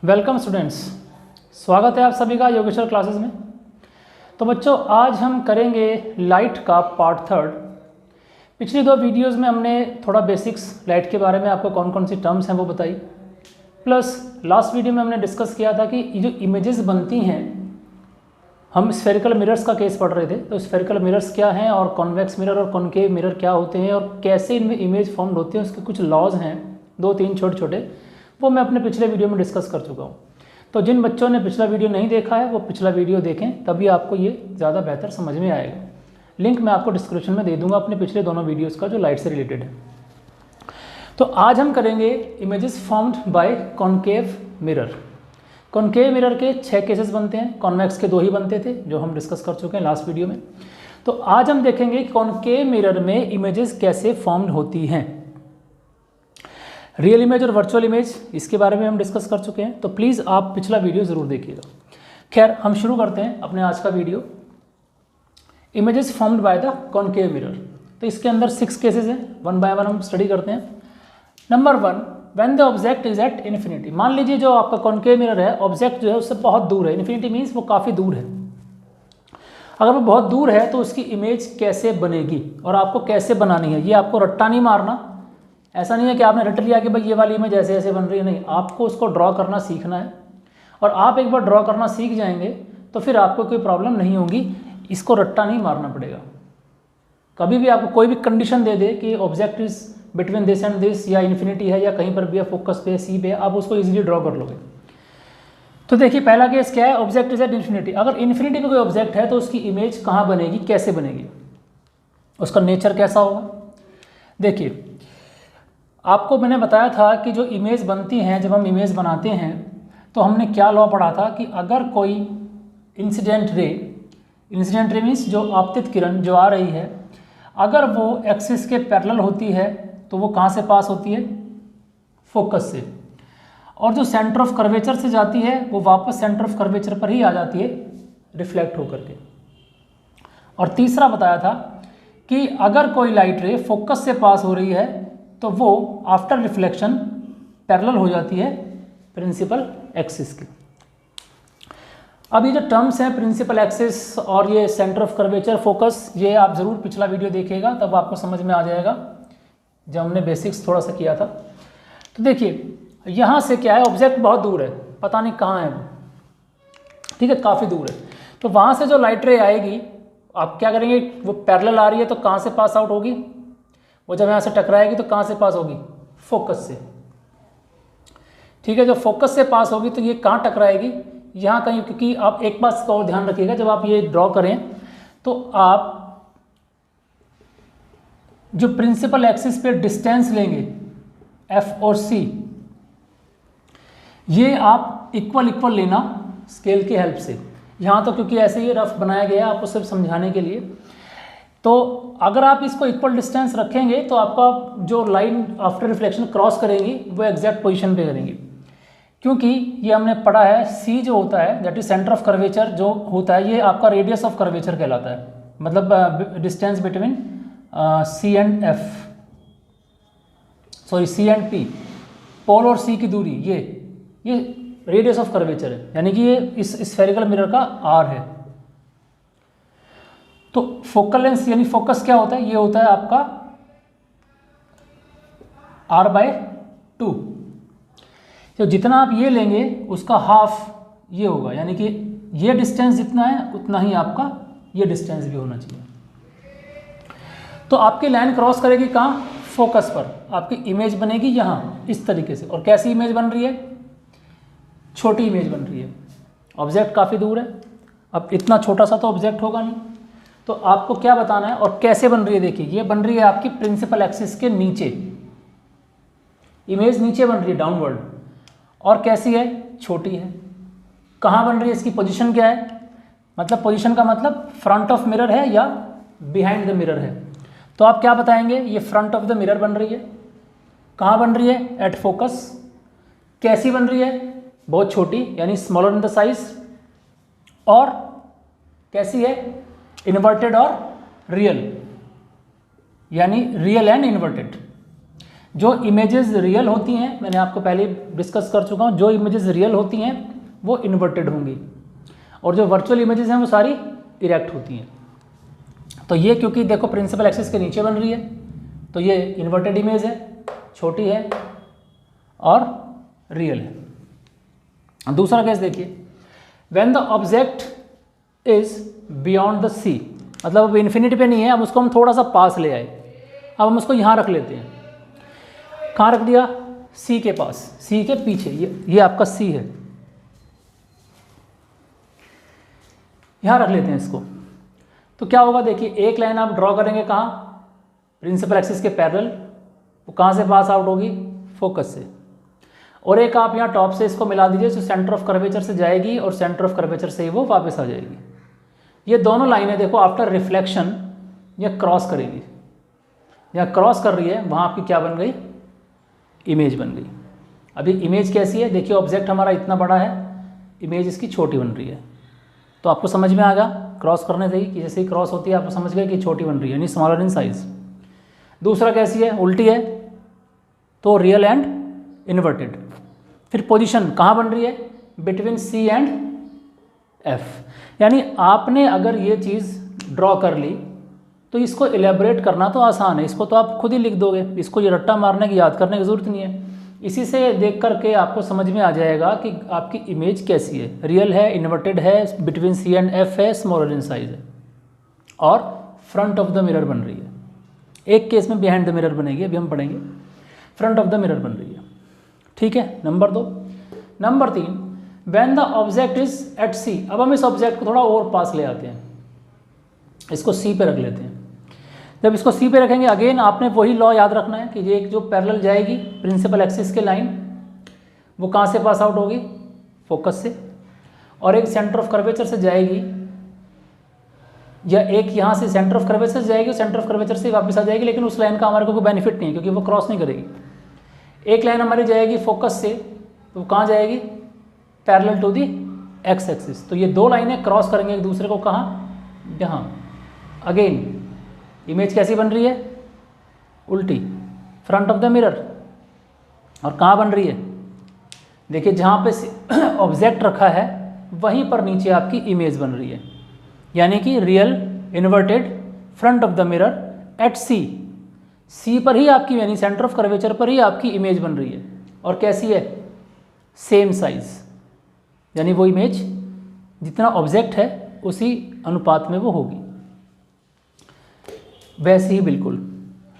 Welcome students, स्वागत है आप सभी का योगेश्वर क्लासेस में। तो बच्चों, आज हम करेंगे लाइट का पार्ट थर्ड। पिछली दो वीडियोस में हमने थोड़ा बेसिक्स लाइट के बारे में आपको कौन कौन सी टर्म्स हैं वो बताई, प्लस लास्ट वीडियो में हमने डिस्कस किया था कि ये जो इमेजेस बनती हैं, हम स्फेरिकल मिरर्स का केस पढ़ रहे थे। तो स्फेरिकल मिरर्स क्या हैं और कॉन्वेक्स मिरर और कॉनकेव मिरर क्या होते हैं और कैसे इनमें इमेज फॉर्म होते हैं, उसके कुछ लॉज हैं, दो तीन छोटे छोटे, वो मैं अपने पिछले वीडियो में डिस्कस कर चुका हूँ। तो जिन बच्चों ने पिछला वीडियो नहीं देखा है वो पिछला वीडियो देखें, तभी आपको ये ज़्यादा बेहतर समझ में आएगा। लिंक मैं आपको डिस्क्रिप्शन में दे दूंगा अपने पिछले दोनों वीडियोस का जो लाइट से रिलेटेड है। तो आज हम करेंगे images formed by concave mirror. Concave mirror के 6 केसेस बनते हैं, कॉन्वेक्स के 2 ही बनते थे जो हम डिस्कस कर चुके हैं लास्ट वीडियो में। तो आज हम देखेंगे कॉनकेव मिरर में इमेजेस कैसे फॉर्म्ड होती हैं। रियल इमेज और वर्चुअल इमेज, इसके बारे में हम डिस्कस कर चुके हैं, तो प्लीज़ आप पिछला वीडियो ज़रूर देखिएगा। खैर, हम शुरू करते हैं अपने आज का video. Images formed by the concave mirror. तो इसके अंदर 6 केसेस हैं, वन बाय वन हम स्टडी करते हैं। Number 1, when the object is at infinity. मान लीजिए जो आपका कॉनकेव मिरर है, ऑब्जेक्ट जो है उससे बहुत दूर है। इन्फिनिटी मीन्स वो काफ़ी दूर है। अगर वो बहुत दूर है तो उसकी इमेज कैसे बनेगी और आपको कैसे बनानी है, ये आपको रट्टा नहीं मारना। ऐसा नहीं है कि आपने रट लिया कि भाई ये वाली इमेज ऐसे ऐसे बन रही है, नहीं, आपको उसको ड्रॉ करना सीखना है। और आप एक बार ड्रॉ करना सीख जाएंगे तो फिर आपको कोई प्रॉब्लम नहीं होगी, इसको रट्टा नहीं मारना पड़ेगा। कभी भी आपको कोई भी कंडीशन दे दे कि object is between this and this, या इन्फिनिटी है, या कहीं पर भी है, फोकस पे, सी पे, आप उसको इजीली ड्रॉ कर लोगे। तो देखिए, पहला केस क्या है, ऑब्जेक्ट इज एट इन्फिनिटी। अगर इन्फिनिटी पे कोई ऑब्जेक्ट है तो उसकी इमेज कहाँ बनेगी, कैसे बनेगी, उसका नेचर कैसा होगा। देखिए, आपको मैंने बताया था कि जो इमेज बनती हैं, जब हम इमेज बनाते हैं तो हमने क्या लॉ पढ़ा था कि अगर कोई इंसिडेंट रे मीन्स जो आपतित किरण जो आ रही है, अगर वो एक्सिस के पैरेलल होती है तो वो कहाँ से पास होती है, फोकस से। और जो सेंटर ऑफ कर्वेचर से जाती है वो वापस सेंटर ऑफ कर्वेचर पर ही आ जाती है रिफ्लेक्ट होकर के। और तीसरा बताया था कि अगर कोई लाइट रे फोकस से पास हो रही है तो वो आफ्टर रिफ्लेक्शन पैरेलल हो जाती है प्रिंसिपल एक्सिस की। अब ये जो टर्म्स हैं प्रिंसिपल एक्सिस और ये सेंटर ऑफ कर्वेचर, फोकस, ये आप ज़रूर पिछला वीडियो देखिएगा, तब आपको समझ में आ जाएगा जब हमने बेसिक्स थोड़ा सा किया था। तो देखिए, यहाँ से क्या है, ऑब्जेक्ट बहुत दूर है, पता नहीं कहाँ है वो, ठीक है, काफ़ी दूर है। तो वहाँ से जो लाइट रे आएगी, आप क्या करेंगे, वो पैरेलल आ रही है तो कहाँ से पास आउट होगी, वो जब यहाँ से टकराएगी तो कहाँ से पास होगी, फोकस से। ठीक है, जब फोकस से पास होगी तो ये कहाँ टकराएगी, यहाँ कहीं। क्योंकि आप एक बात का और ध्यान रखिएगा, जब आप ये ड्रॉ करें तो आप जो प्रिंसिपल एक्सिस पे डिस्टेंस लेंगे एफ और सी, ये आप इक्वल लेना स्केल की हेल्प से। यहाँ तो क्योंकि ऐसे ही रफ बनाया गया है आपको सिर्फ समझाने के लिए। तो अगर आप इसको इक्वल डिस्टेंस रखेंगे तो आपका जो लाइन आफ्टर रिफ्लेक्शन क्रॉस करेगी वो एग्जैक्ट पोजीशन पे करेंगी। क्योंकि ये हमने पढ़ा है, सी जो होता है that is centre of curvature जो होता है, ये आपका रेडियस ऑफ कर्वेचर कहलाता है, मतलब distance between C and F, sorry C and P, pole और सी की दूरी, ये रेडियस ऑफ कर्वेचर है, यानी कि ये इस स्फेरिकल मिरर का आर है। तो फोकल लेंथ यानी फोकस क्या होता है, ये होता है आपका r/2। तो जितना आप ये लेंगे उसका हाफ ये होगा, यानी कि ये डिस्टेंस जितना है उतना ही आपका ये डिस्टेंस भी होना चाहिए। तो आपकी लाइन क्रॉस करेगी कहाँ, फोकस पर, आपकी इमेज बनेगी यहाँ इस तरीके से। और कैसी इमेज बन रही है, छोटी इमेज बन रही है, ऑब्जेक्ट काफ़ी दूर है। अब इतना छोटा सा तो ऑब्जेक्ट होगा नहीं, तो आपको क्या बताना है और कैसे बन रही है। देखिए, ये बन रही है आपकी प्रिंसिपल एक्सिस के नीचे, इमेज नीचे बन रही है डाउनवर्ड। और कैसी है, छोटी है। कहाँ बन रही है, इसकी पोजीशन क्या है, मतलब पोजीशन का मतलब फ्रंट ऑफ मिरर है या बिहाइंड द मिरर है। तो आप क्या बताएंगे, ये फ्रंट ऑफ द मिरर बन रही है। कहाँ बन रही है, एट फोकस। कैसी बन रही है, बहुत छोटी, यानी स्मॉलर इन द साइज। और कैसी है, इन्वर्टेड और रियल, यानी रियल एंड इन्वर्टेड। जो इमेजेस रियल होती हैं, मैंने आपको पहले डिस्कस कर चुका हूँ, जो इमेजेस रियल होती हैं वो इन्वर्टेड होंगी और जो वर्चुअल इमेजेस हैं वो सारी इरेक्ट होती हैं। तो ये क्योंकि देखो प्रिंसिपल एक्सिस के नीचे बन रही है तो ये इन्वर्टेड इमेज है, छोटी है और रियल है। दूसरा केस देखिए, when the object is beyond the C, मतलब अब इन्फिनिटी पे नहीं है, अब उसको हम थोड़ा सा पास ले आए, अब हम उसको यहाँ रख लेते हैं। कहाँ रख दिया? सी के पास, सी के पीछे, ये आपका सी है, यहाँ रख लेते हैं इसको। तो क्या होगा देखिए, एक लाइन आप ड्रॉ करेंगे कहाँ? प्रिंसिपल एक्सिस के पैरेलल, वो कहाँ से पास आउट होगी? फोकस से। और एक आप यहाँ टॉप से इसको मिला दीजिए जो सेंटर ऑफ कर्वेचर से जाएगी और सेंटर ऑफ कर्वेचर से ही वो वापस आ जाएगी। ये दोनों लाइनें देखो आफ्टर रिफ्लेक्शन ये क्रॉस करेगी, यहाँ क्रॉस कर रही है, वहाँ आपकी क्या बन गई? इमेज बन गई। अभी इमेज कैसी है देखिए, ऑब्जेक्ट हमारा इतना बड़ा है, इमेज इसकी छोटी बन रही है। तो आपको समझ में आ गया क्रॉस करने से ही कि जैसे ही क्रॉस होती है आपको समझ गए कि छोटी बन रही है, यानी स्मॉलर इन साइज। दूसरा कैसी है? उल्टी है, तो रियल एंड इन्वर्टेड। फिर पोजीशन कहाँ बन रही है? Between C and F. यानी आपने अगर ये चीज़ ड्रॉ कर ली तो इसको एलेबरेट करना तो आसान है, इसको तो आप खुद ही लिख दोगे, इसको ये रट्टा मारने की, याद करने की ज़रूरत नहीं है। इसी से देख करके आपको समझ में आ जाएगा कि आपकी इमेज कैसी है, रियल है, इन्वर्टेड है, बिटवीन सी एंड एफ है, स्मॉलर इन साइज है और फ्रंट ऑफ द मिरर बन रही है। एक केस में बिहाइंड द मिरर बनेगी, अभी हम पढ़ेंगे। फ्रंट ऑफ द मिरर बन रही है, ठीक है, number 2। Number 3, when the object is at C. अब हम इस ऑब्जेक्ट को थोड़ा और पास ले आते हैं, इसको सी पे रख लेते हैं। जब इसको सी पे रखेंगे, अगेन आपने वही लॉ याद रखना है कि ये एक जो पैरेलल जाएगी प्रिंसिपल एक्सिस के लाइन, वो कहाँ से पास आउट होगी? फोकस से। और एक सेंटर ऑफ कर्वेचर से जाएगी, या एक यहाँ से सेंटर ऑफ कर्वेचर से जाएगी, सेंटर ऑफ कर्वेचर से वापस आ जाएगी, लेकिन उस लाइन का हमारे को कोई बेनिफिट नहीं है क्योंकि वो क्रॉस नहीं करेगी। एक लाइन हमारी जाएगी फोकस से, तो वो कहाँ जाएगी? Parallel to the X axis. तो ये दो लाइनें क्रॉस करेंगे एक दूसरे को, कहाँ? यहाँ। अगेन इमेज कैसी बन रही है? उल्टी, फ्रंट ऑफ द मिरर। और कहाँ बन रही है? देखिए जहाँ पे ऑब्जेक्ट रखा है वहीं पर नीचे आपकी इमेज बन रही है, यानी कि real inverted front of the mirror at C. C पर ही आपकी, यानी सेंटर ऑफ कर्वेचर पर ही आपकी इमेज बन रही है। और कैसी है? सेम साइज, यानी वो इमेज जितना ऑब्जेक्ट है उसी अनुपात में वो होगी, वैसे ही बिल्कुल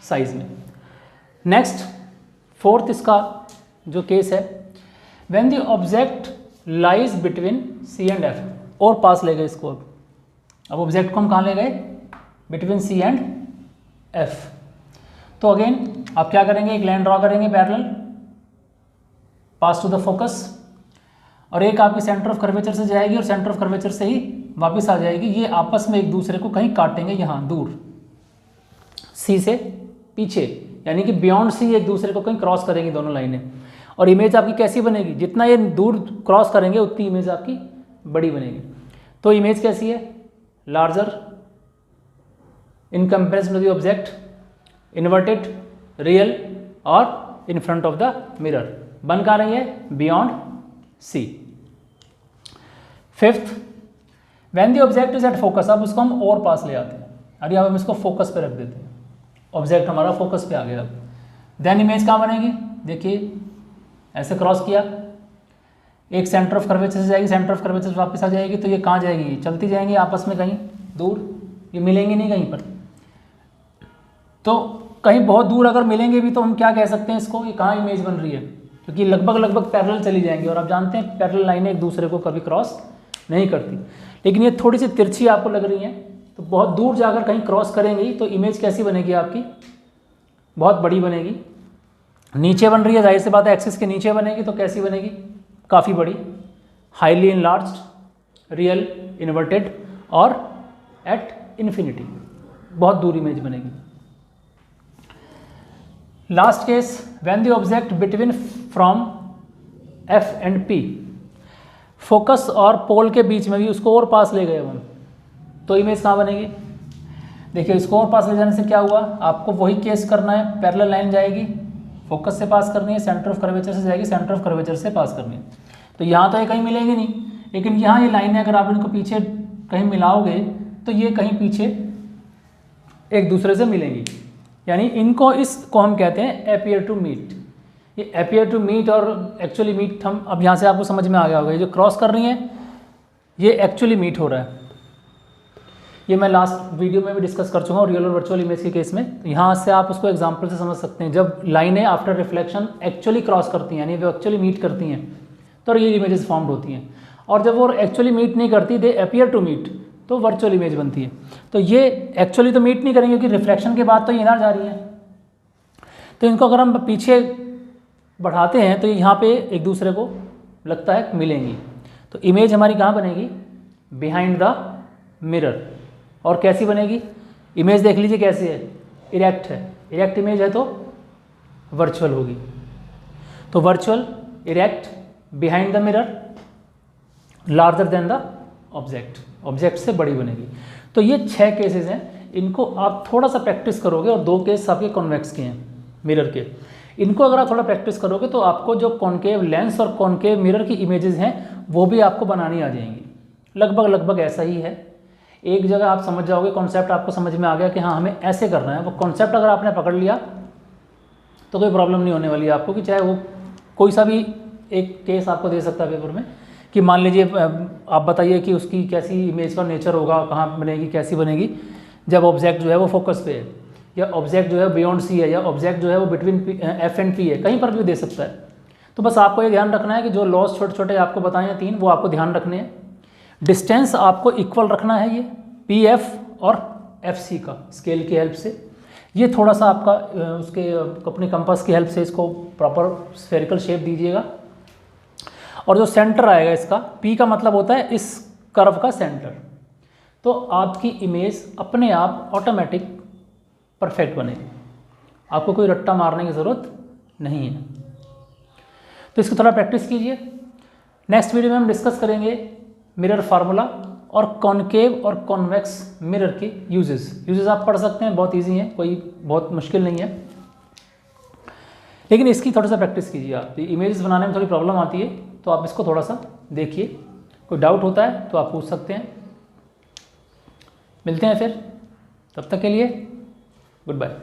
साइज में। नेक्स्ट 4th इसका जो केस है, when the object lies between C and F. और पास ले गए इसको, अब ऑब्जेक्ट को हम कहाँ ले गए? Between C and F. तो अगेन आप क्या करेंगे? एक लाइन ड्रॉ करेंगे parallel, pass to the focus, और एक आपकी सेंटर ऑफ कर्वेचर से जाएगी और सेंटर ऑफ कर्वेचर से ही वापस आ जाएगी। ये आपस में एक दूसरे को कहीं काटेंगे, यहाँ दूर सी से पीछे, यानी कि बियॉन्ड सी एक दूसरे को कहीं क्रॉस करेंगी दोनों लाइनें। और इमेज आपकी कैसी बनेगी? जितना ये दूर क्रॉस करेंगे उतनी इमेज आपकी बड़ी बनेगी। तो इमेज कैसी है? Larger in comparison to the object, inverted, real और in front of the mirror. बन कहाँ रही है? Beyond C. 5th, when the object is at focus. अब उसको हम और पास ले आते हैं, अरे अब हम इसको फोकस पे रख देते हैं, ऑब्जेक्ट हमारा फोकस पे आ गया। अब देन इमेज कहाँ बनेगी? देखिए ऐसे क्रॉस किया, एक सेंटर ऑफ कर्वेचर से जाएगी, सेंटर ऑफ कर्वेचर से वापस आ जाएगी, तो ये कहाँ जाएगी? चलती जाएंगी आपस में कहीं दूर, ये मिलेंगी नहीं कहीं पर। तो कहीं बहुत दूर अगर मिलेंगे भी तो हम क्या कह सकते हैं इसको? ये कहाँ इमेज बन रही है? क्योंकि लगभग पैरेलल चली जाएंगी, और आप जानते हैं पैरेलल लाइनें एक दूसरे को कभी क्रॉस नहीं करती। लेकिन ये थोड़ी सी तिरछी आपको लग रही हैं, तो बहुत दूर जाकर कहीं क्रॉस करेंगी तो इमेज कैसी बनेगी आपकी? बहुत बड़ी बनेगी। नीचे बन रही है, जाहिर सी बात है एक्सिस के नीचे बनेगी, तो कैसी बनेगी? काफ़ी बड़ी, हाईली इनलार्ज्ड, रियल, इन्वर्टेड और एट इन्फिनिटी, बहुत दूर इमेज बनेगी। Last case, when the object between from F and P. Focus और पोल के बीच में भी उसको और पास ले गए हम, तो इमेज कहाँ बनेगी? देखिए इसको और पास ले जाने से क्या हुआ? आपको वही केस करना है, पैरेलल लाइन जाएगी फोकस से पास करनी है, सेंटर ऑफ कर्वेचर से जाएगी, सेंटर ऑफ कर्वेचर से पास करनी है। तो यहाँ तो ये कहीं मिलेगी नहीं, लेकिन यहाँ ये लाइन है, अगर आप इनको पीछे कहीं मिलाओगे तो ये कहीं पीछे एक दूसरे से मिलेंगी, यानी इनको इसको हम कहते हैं अपीयर टू मीट। ये अपीयर टू मीट और एक्चुअली मीट, हम अब यहाँ से आपको समझ में आ गया होगा, ये जो क्रॉस कर रही है ये एक्चुअली मीट हो रहा है। ये मैं लास्ट वीडियो में भी डिस्कस कर चुका हूँ रियल और वर्चुअल इमेज के केस में। तो यहाँ से आप उसको एग्जांपल से समझ सकते हैं, जब लाइनें आफ्टर रिफ्लेक्शन एक्चुअली क्रॉस करती हैं, यानी वो एक्चुअली मीट करती हैं, तो रियल इमेजेस फॉर्म्ड होती हैं। और जब वो एक्चुअली मीट नहीं करती, दे अपीयर टू मीट, तो वर्चुअल इमेज बनती है। तो ये एक्चुअली तो मीट नहीं करेंगे क्योंकि रिफ्लेक्शन के बाद तो ये ना जा रही है। तो इनको अगर हम पीछे बढ़ाते हैं तो यहाँ पे एक दूसरे को लगता है मिलेंगी। तो इमेज हमारी कहाँ बनेगी? Behind the mirror. और कैसी बनेगी इमेज? देख लीजिए कैसी है, इरेक्ट है। इरेक्ट इमेज है तो वर्चुअल होगी। तो virtual, erect, behind the mirror, larger than the object, object से बड़ी बनेगी। तो ये 6 केसेस हैं, इनको आप थोड़ा सा प्रैक्टिस करोगे, और 2 केस आपके कॉन्वेक्स के हैं मिरर के। इनको अगर आप थोड़ा प्रैक्टिस करोगे तो आपको जो कॉनकेव लेंस और कॉनकेव मिरर की इमेजेस हैं वो भी आपको बनानी आ जाएंगी। लगभग ऐसा ही है। एक जगह आप समझ जाओगे, कॉन्सेप्ट आपको समझ में आ गया कि हाँ हमें ऐसे करना है। वो कॉन्सेप्ट अगर आपने पकड़ लिया तो कोई प्रॉब्लम नहीं होने वाली है आपको, कि चाहे वो कोई सा भी एक केस आपको दे सकता है पेपर में, कि मान लीजिए आप बताइए कि उसकी कैसी इमेज का नेचर होगा, कहाँ बनेगी, कैसी बनेगी, जब ऑब्जेक्ट जो है वो फोकस पे है, या ऑब्जेक्ट जो है बियॉन्ड सी है, या ऑब्जेक्ट जो है वो बिटवीन एफ एंड पी है, कहीं पर भी दे सकता है। तो बस आपको ये ध्यान रखना है कि जो लॉस छोटे छोटे आपको बताए हैं 3, वो आपको ध्यान रखने हैं। डिस्टेंस आपको इक्वल रखना है, ये पी एफ और एफ सी का स्केल की हेल्प से। ये थोड़ा सा आपका उसके अपने कंपास की हेल्प से इसको प्रॉपर स्फेरिकल शेप दीजिएगा। और जो सेंटर आएगा इसका, पी का मतलब होता है इस कर्व का सेंटर, तो आपकी इमेज अपने आप ऑटोमेटिक परफेक्ट बनेगी, आपको कोई रट्टा मारने की ज़रूरत नहीं है। तो इसको थोड़ा प्रैक्टिस कीजिए। नेक्स्ट वीडियो में हम डिस्कस करेंगे मिरर फार्मूला और कॉनकेव और कॉन्वेक्स मिरर के यूजेस आप पढ़ सकते हैं, बहुत इजी हैं, कोई बहुत मुश्किल नहीं है, लेकिन इसकी थोड़ा सा प्रैक्टिस कीजिए। आप इमेजेस बनाने में थोड़ी प्रॉब्लम आती है, तो आप इसको थोड़ा सा देखिए। कोई डाउट होता है तो आप पूछ सकते हैं। मिलते हैं फिर, तब तक के लिए गुड बाय।